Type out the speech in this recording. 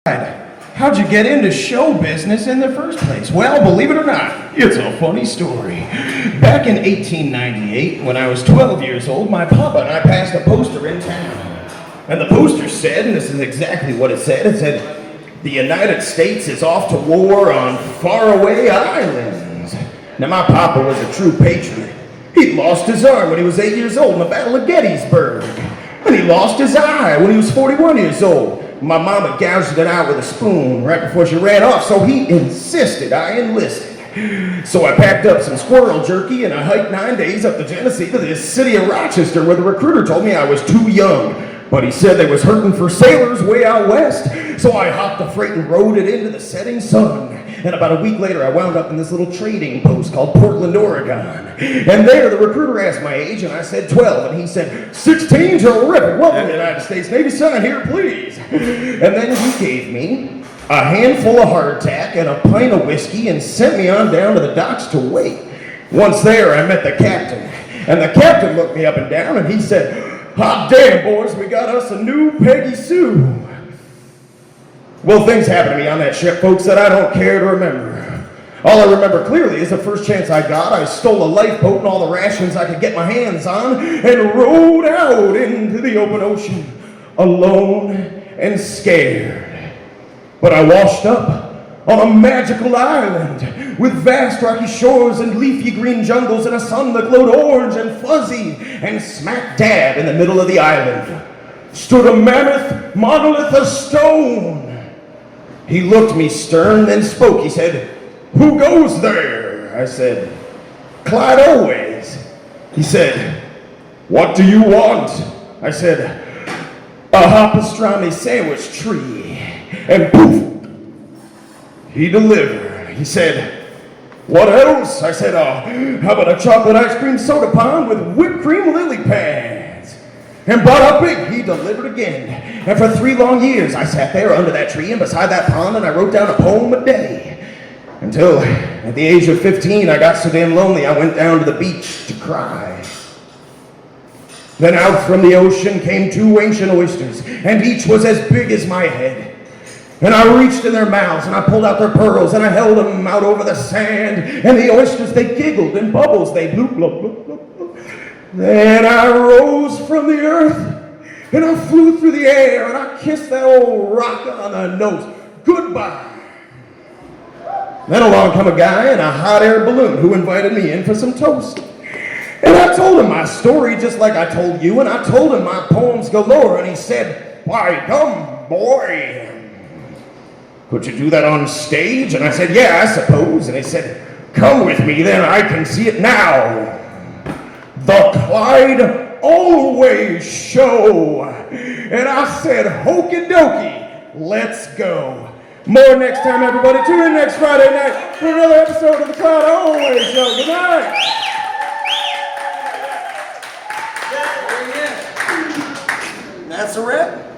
How'd you get into show business in the first place? Well, believe it or not, it's a funny story. Back in 1898, when I was 12 years old, my papa and I passed a poster in town. And the poster said, and this is exactly what it said, "The United States is off to war on faraway islands." Now, my papa was a true patriot. He lost his arm when he was 8 years old in the Battle of Gettysburg. And he lost his eye when he was 41 years old. My mama gouged it out with a spoon right before she ran off, so he insisted I enlisted. So I packed up some squirrel jerky and I hiked 9 days up the Genesee to the city of Rochester, where the recruiter told me I was too young. But he said they was hurting for sailors way out west. So I hopped the freight and rode it into the setting sun. And about a week later, I wound up in this little trading post called Portland, Oregon. And there, the recruiter asked my age, and I said 12. And he said, 16, terrific. Welcome to the United States Navy. Sign here, please. And then he gave me a handful of hardtack and a pint of whiskey and sent me on down to the docks to wait. Once there, I met the captain. And the captain looked me up and down, and he said, "Hot damn, boys, we got us a new Peggy Sue." Well, things happened to me on that ship, folks, that I don't care to remember. All I remember clearly is the first chance I got, I stole a lifeboat and all the rations I could get my hands on and rowed out into the open ocean, alone and scared. But I washed up on a magical island with vast rocky shores and leafy green jungles and a sun that glowed orange and fuzzy, and smack dab in the middle of the island stood a mammoth monolith of stone. He looked me stern, then spoke. He said, "Who goes there?" I said, "Clyde Always." He said, "What do you want?" I said, "A hot pastrami sandwich tree." And poof, he delivered. He said, "What else?" I said, "How about a chocolate ice cream soda pond with whipped cream lily pads?" And brought up big, he delivered again. And for 3 long years, I sat there under that tree and beside that pond, and I wrote down a poem a day. Until, at the age of 15, I got so damn lonely, I went down to the beach to cry. Then out from the ocean came 2 ancient oysters, and each was as big as my head. And I reached in their mouths, and I pulled out their pearls, and I held them out over the sand. And the oysters, they giggled, and bubbles, they bloop, bloop, bloop, bloop. Then I rose from the earth, and I flew through the air, and I kissed that old rock on the nose. Goodbye. Then along come a guy in a hot air balloon who invited me in for some toast. And I told him my story just like I told you, and I told him my poems galore, and he said, "Why, come, boy. Could you do that on stage?" And I said, "Yeah, I suppose." And he said, "Come with me, then I can see it now. The Clyde Always Show." And I said, "Hokey dokey, let's go." More next time, everybody. Tune in next Friday night for another episode of the Clyde Always Show. Good night. That's a wrap.